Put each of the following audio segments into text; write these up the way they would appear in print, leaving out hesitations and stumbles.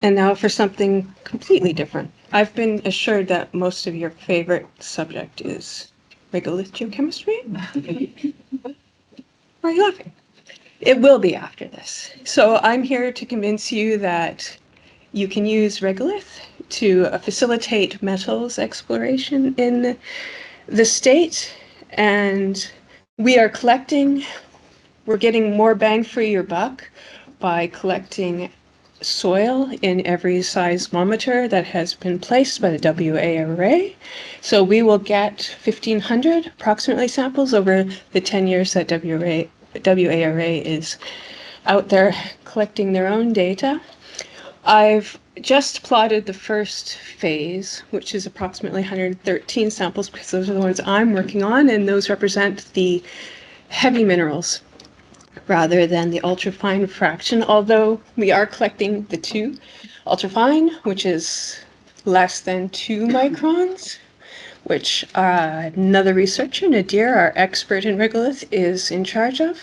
And now for something completely different. I've been assured that most of your favorite subject is Regolith geochemistry. Why are you laughing? It will be after this. So I'm here to convince you that you can use Regolith to facilitate metals exploration in the state. And we're getting more bang for your buck by collecting soil in every seismometer that has been placed by the WA array. So we will get 1,500 approximately samples over the 10 years that WA array is out there collecting their own data. I've just plotted the first phase, which is approximately 113 samples, because those are the ones I'm working on, and those represent the heavy minerals rather than the ultrafine fraction, although we are collecting the two ultrafine, which is less than 2 microns, which another researcher, Nadir, our expert in regolith, is in charge of.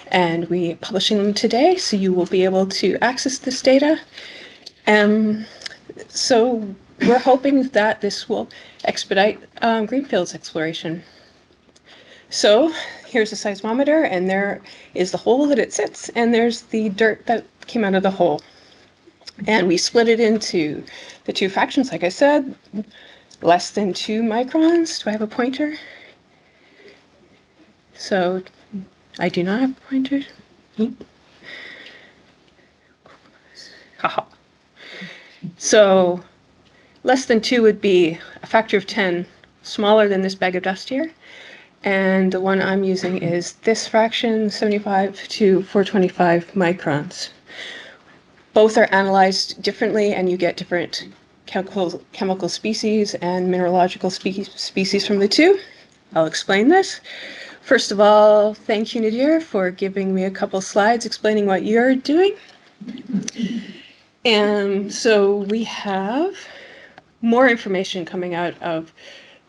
And we're publishing them today, so you will be able to access this data. So we're hoping that this will expedite greenfields exploration. So here's a seismometer, and there is the hole that it sits, and there's the dirt that came out of the hole. And we split it into the two fractions, like I said, less than 2 microns. Do I have a pointer? So I do not have a pointer. Haha. So less than 2 would be a factor of 10 smaller than this bag of dust here. And the one I'm using is this fraction, 75 to 425 microns. Both are analyzed differently, and you get different chemical species and mineralogical species from the two. I'll explain this. First of all, thank you, Nadir, for giving me a couple slides explaining what you're doing. And so we have more information coming out of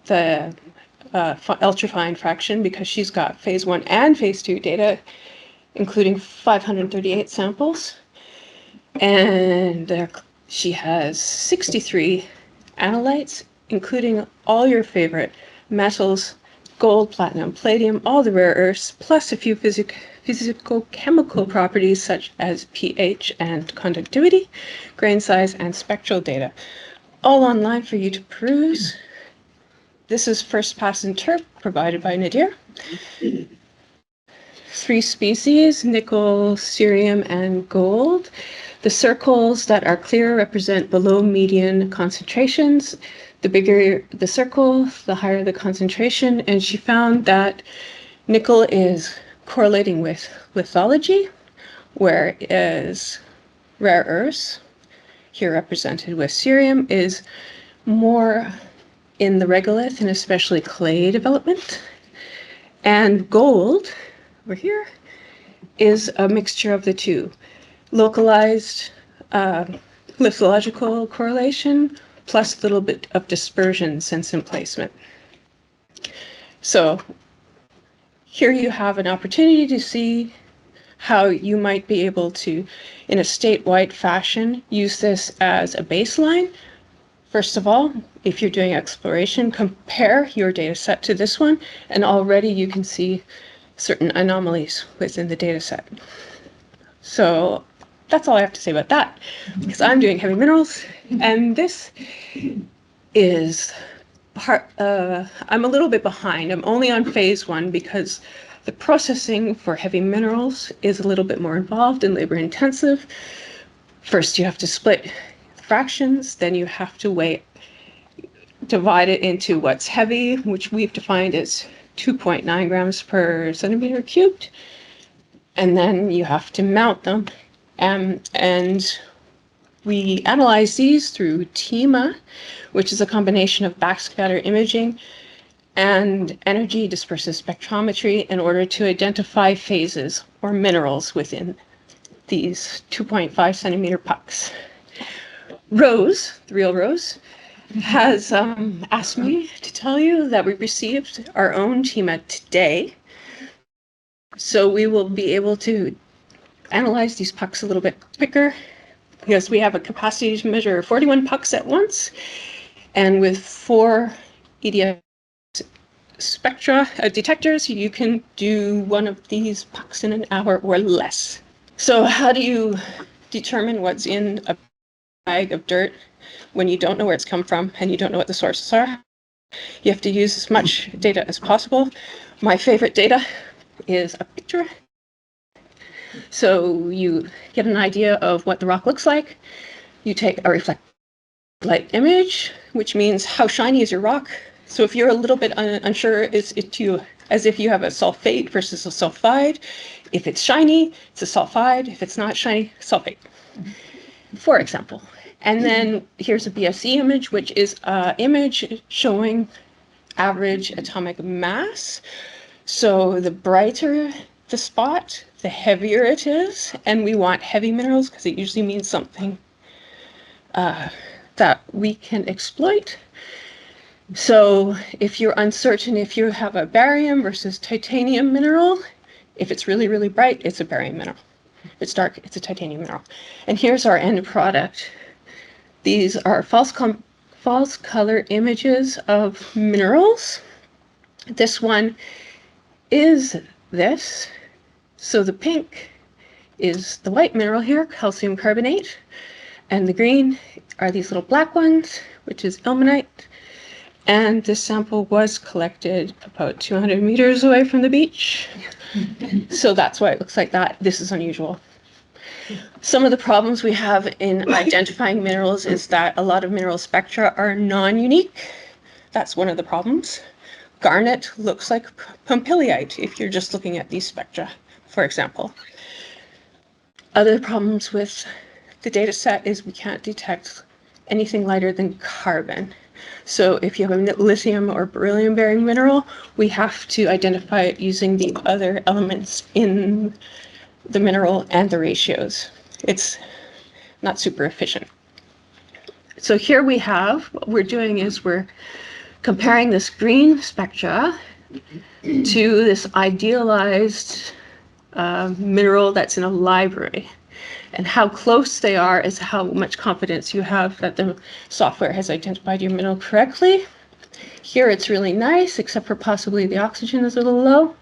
the ultrafine fraction, because she's got phase 1 and phase 2 data, including 538 samples. And she has 63 analytes, including all your favorite metals, gold, platinum, palladium, all the rare earths, plus a few physical-chemical properties such as pH and conductivity, grain size, and spectral data, all online for you to peruse. This is first pass interp provided by Nadir. 3 species, nickel, cerium, and gold. The circles that are clear represent below median concentrations. The bigger the circle, the higher the concentration. And she found that nickel is correlating with lithology, whereas rare earths, here represented with cerium, is more in the regolith and especially clay development. And gold, over here, is a mixture of the two. Localized lithological correlation plus a little bit of dispersion since emplacement. So here you have an opportunity to see how you might be able to, in a statewide fashion, use this as a baseline. First of all, if you're doing exploration, compare your data set to this one, and already you can see certain anomalies within the data set. So that's all I have to say about that, because I'm doing heavy minerals, and this is I'm a little bit behind. I'm only on phase 1 because the processing for heavy minerals is a little bit more involved and labor intensive. First, you have to split fractions, then you have to divide it into what's heavy, which we've defined as 2.9 grams per centimeter cubed, and then you have to mount them. And we analyze these through TEMA, which is a combination of backscatter imaging and energy dispersive spectrometry in order to identify phases or minerals within these 2.5 centimeter pucks. Rose, the real Rose, has asked me to tell you that we received our own TEMA today. So we will be able to analyze these pucks a little bit quicker because we have a capacity to measure 41 pucks at once, and with 4 EDS spectra detectors, you can do one of these pucks in an hour or less. So how do you determine what's in a bag of dirt when you don't know where it's come from and you don't know what the sources are? You have to use as much data as possible. My favorite data is a picture. So you get an idea of what the rock looks like. You take a reflected light image, which means how shiny is your rock. So if you're a little bit unsure as if you have a sulfate versus a sulfide. If it's shiny, it's a sulfide. If it's not shiny, sulfate, for example. And then here's a BSE image, which is an image showing average atomic mass. So the brighter the spot, the heavier it is. And we want heavy minerals because it usually means something that we can exploit. So if you're uncertain if you have a barium versus titanium mineral, if it's really, really bright, it's a barium mineral. If it's dark, it's a titanium mineral. And here's our end product. These are false color images of minerals. This one is this. So the pink is the white mineral here, calcium carbonate. And the green are these little black ones, which is ilmenite. And this sample was collected about 200 meters away from the beach. So that's why it looks like that. This is unusual. Some of the problems we have in identifying minerals is that a lot of mineral spectra are non-unique. That's one of the problems. Garnet looks like pompilliite if you're just looking at these spectra, for example. Other problems with the data set is we can't detect anything lighter than carbon. So if you have a lithium or beryllium bearing mineral, we have to identify it using the other elements in the mineral and the ratios. It's not super efficient. So here we have, what we're doing is we're comparing this green spectra to this idealized mineral that's in a library. And how close they are is how much confidence you have that the software has identified your mineral correctly. Here it's really nice, except for possibly the oxygen is a little low.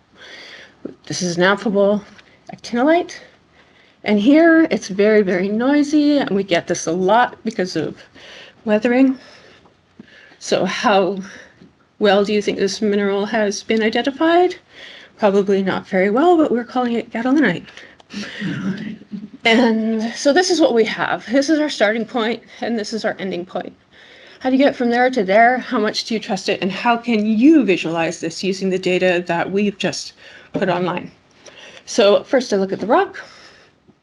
This is an affable actinolite. And here it's very, very noisy, and we get this a lot because of weathering. So how well do you think this mineral has been identified? Probably not very well, but we're calling it gadolinite. And so this is what we have. This is our starting point, and this is our ending point. How do you get from there to there? How much do you trust it? And how can you visualize this using the data that we've just put online? So first I look at the rock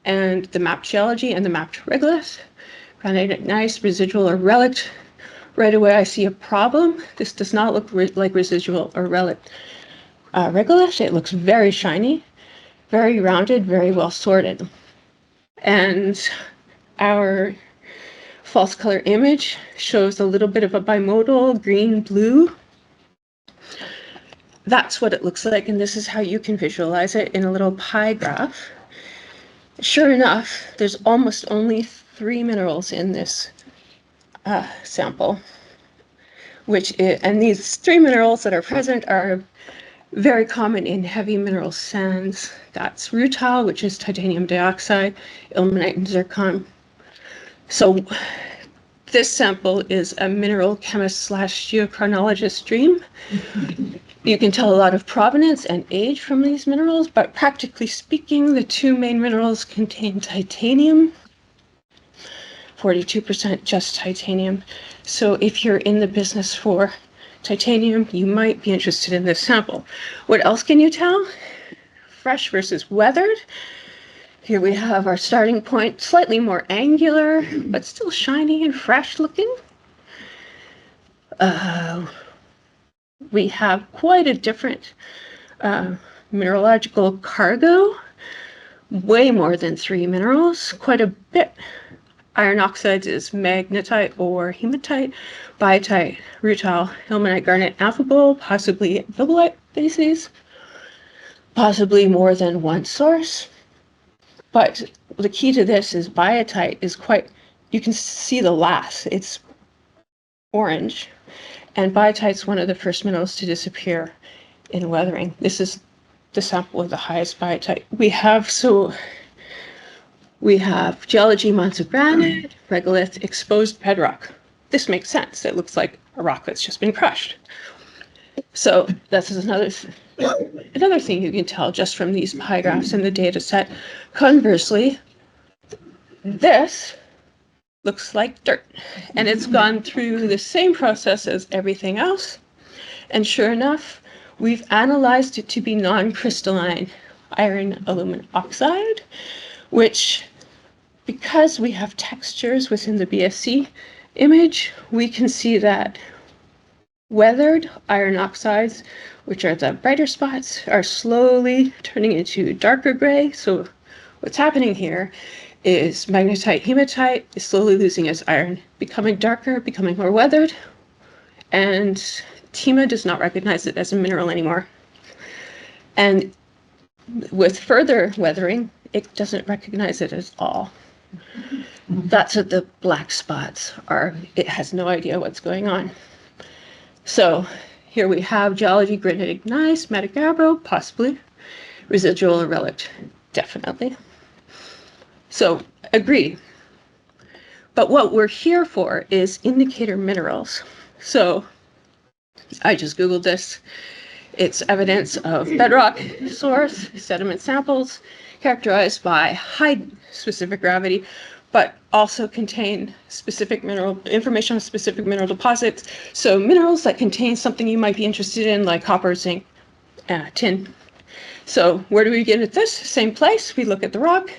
and the mapped geology and the mapped regolith. Granite, nice, residual or relic. Right away I see a problem. This does not look like residual or relic regolith. It looks very shiny, very rounded, very well sorted. And our false color image shows a little bit of a bimodal green-blue. That's what it looks like, and this is how you can visualize it in a little pie graph. Sure enough, there's almost only 3 minerals in this sample, and these 3 minerals that are present are very common in heavy mineral sands. That's rutile, which is titanium dioxide, ilmenite, and zircon. So this sample is a mineral chemist / geochronologist dream. You can tell a lot of provenance and age from these minerals, but practically speaking, the 2 main minerals contain titanium, 42% just titanium. So if you're in the business for titanium, you might be interested in this sample. What else can you tell? Fresh versus weathered. Here we have our starting point, slightly more angular, but still shiny and fresh looking. We have quite a different mineralogical cargo, way more than 3 minerals, quite a bit. Iron oxides is magnetite or hematite, biotite, rutile, ilmenite, garnet, affable, possibly amphibole bases, possibly more than one source. But the key to this is biotite is quite, you can see the lath, it's orange. And biotite's one of the first minerals to disappear in weathering. This is the sample with the highest biotite. We have geology, mounds of granite, regolith, exposed bedrock. This makes sense. It looks like a rock that's just been crushed. So this is another thing you can tell just from these pie graphs in the data set. Conversely, this looks like dirt, and it's gone through the same process as everything else. And sure enough, we've analyzed it to be non-crystalline iron aluminum oxide, which, because we have textures within the BSC image, we can see that weathered iron oxides, which are the brighter spots, are slowly turning into darker gray. So what's happening here is magnetite, hematite is slowly losing its iron, becoming darker, becoming more weathered, and TEMA does not recognize it as a mineral anymore. And with further weathering, it doesn't recognize it at all. That's what the black spots are. It has no idea what's going on. So here we have geology, granitic gneiss, metagabbro, possibly. Residual or relict, definitely. So agree. But what we're here for is indicator minerals. So I just Googled this. It's evidence of bedrock source, sediment samples, characterized by high specific gravity, but also contain specific mineral information on specific mineral deposits. So minerals that contain something you might be interested in, like copper, zinc, tin. So where do we get at this? Same place. We look at the rock.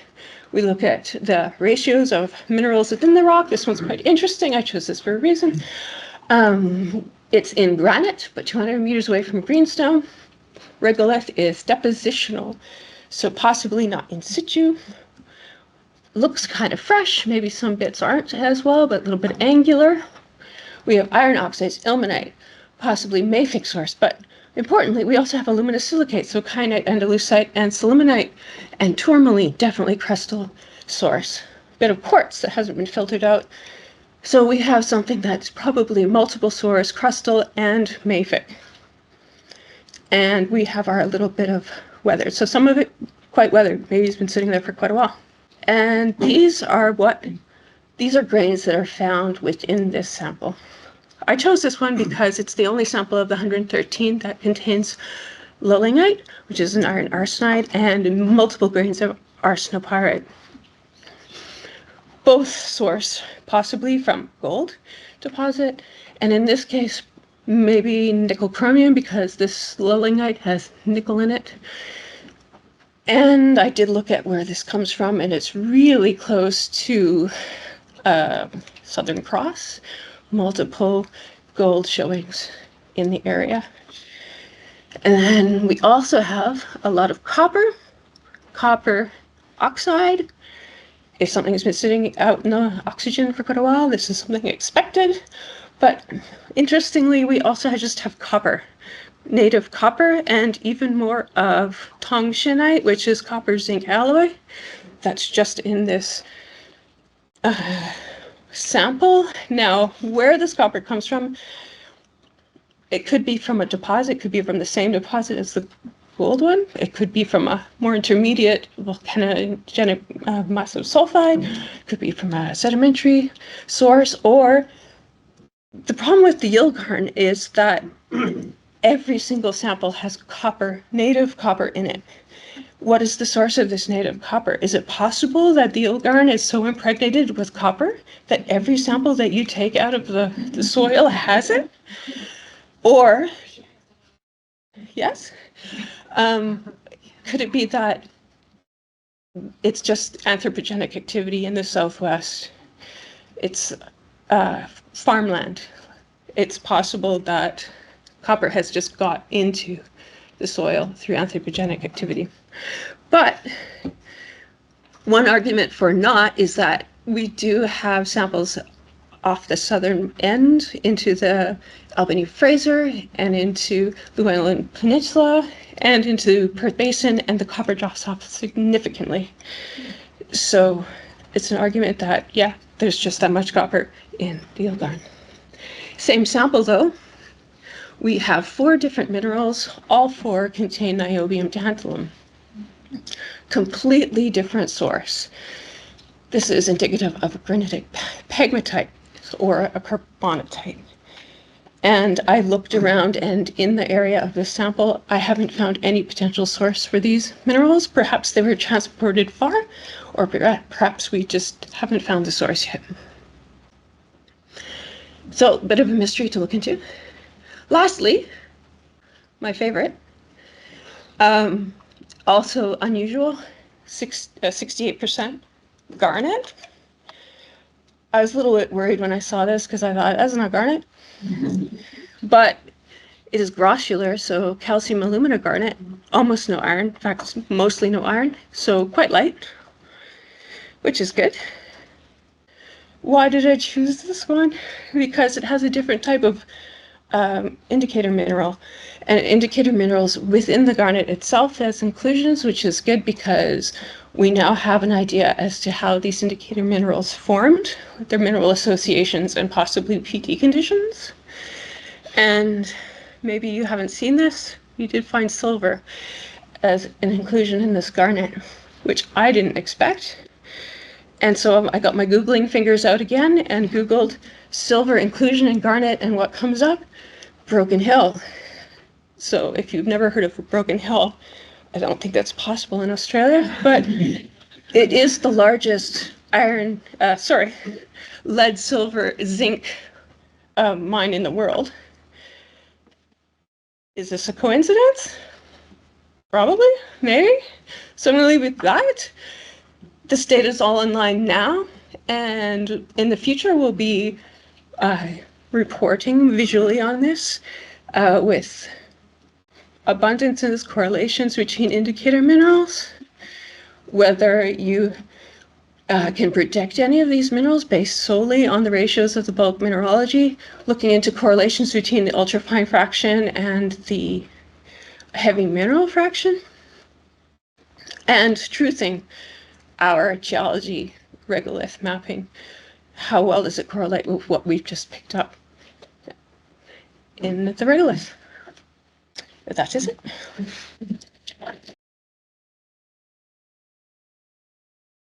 We look at the ratios of minerals within the rock. This one's quite interesting. I chose this for a reason. It's in granite, but 200 meters away from greenstone. Regolith is depositional, so possibly not in situ. Looks kind of fresh. Maybe some bits aren't as well, but a little bit angular. We have iron oxides, ilmenite, possibly mafic source, but importantly, we also have aluminosilicate, so kyanite, andalusite, and sillimanite, and tourmaline, definitely crustal source. Bit of quartz that hasn't been filtered out. So we have something that's probably multiple source, crustal, and mafic. And we have our little bit of weathered. So some of it quite weathered. Maybe it's been sitting there for quite a while. And these are grains that are found within this sample. I chose this one because it's the only sample of the 113 that contains lillinite, which is an iron arsenide, and multiple grains of arsenopyrite. Both source possibly from gold deposit, and in this case, maybe nickel chromium, because this lillinite has nickel in it. And I did look at where this comes from, and it's really close to Southern Cross, multiple gold showings in the area. And then we also have a lot of copper oxide. If something has been sitting out in the oxygen for quite a while, this is something expected. But interestingly, we also just have copper, native copper, and even more of tungshinite, which is copper zinc alloy. That's just in this sample. Now, where this copper comes from, it could be from a deposit, it could be from the same deposit as the gold one. It could be from a more intermediate volcanogenic massive sulfide. It could be from a sedimentary source. Or the problem with the Yilgarn is that every single sample has copper, native copper in it. What is the source of this native copper? Is it possible that the Yilgarn is so impregnated with copper that every sample that you take out of the soil has it? Or, yes? Could it be that it's just anthropogenic activity in the Southwest? It's farmland. It's possible that copper has just got into the soil through anthropogenic activity. But one argument for not is that we do have samples off the southern end into the Albany-Fraser and into Llewellyn Peninsula and into Perth Basin, and the copper drops off significantly. So it's an argument that, yeah, there's just that much copper in the Yilgarn. Same sample though, we have 4 different minerals, all 4 contain niobium tantalum. Completely different source. This is indicative of a granitic pegmatite or a carbonatite. And I looked around, and in the area of this sample, I haven't found any potential source for these minerals. Perhaps they were transported far, or perhaps we just haven't found the source yet. So, a bit of a mystery to look into. Lastly, my favorite, also unusual, 68% garnet. I was a little bit worried when I saw this because I thought, that's not garnet. But it is grossular, so calcium alumina garnet, almost no iron, in fact, mostly no iron, so quite light, which is good. Why did I choose this one? Because it has a different type of indicator mineral, and indicator minerals within the garnet itself has inclusions, which is good because we now have an idea as to how these indicator minerals formed, their mineral associations, and possibly PT conditions. And maybe you haven't seen this, you did find silver as an inclusion in this garnet, which I didn't expect. And so I got my Googling fingers out again and Googled silver inclusion in garnet, and what comes up? Broken Hill. So if you've never heard of Broken Hill, I don't think that's possible in Australia, but it is the largest lead, silver, zinc mine in the world. Is this a coincidence? Probably, maybe. So I'm going to leave it with that. This data is all online now, and in the future we'll be reporting visually on this with abundances, correlations between indicator minerals, whether you can predict any of these minerals based solely on the ratios of the bulk mineralogy, looking into correlations between the ultrafine fraction and the heavy mineral fraction, and truthing our geology regolith mapping. How well does it correlate with what we've just picked up in the regolith? That is it.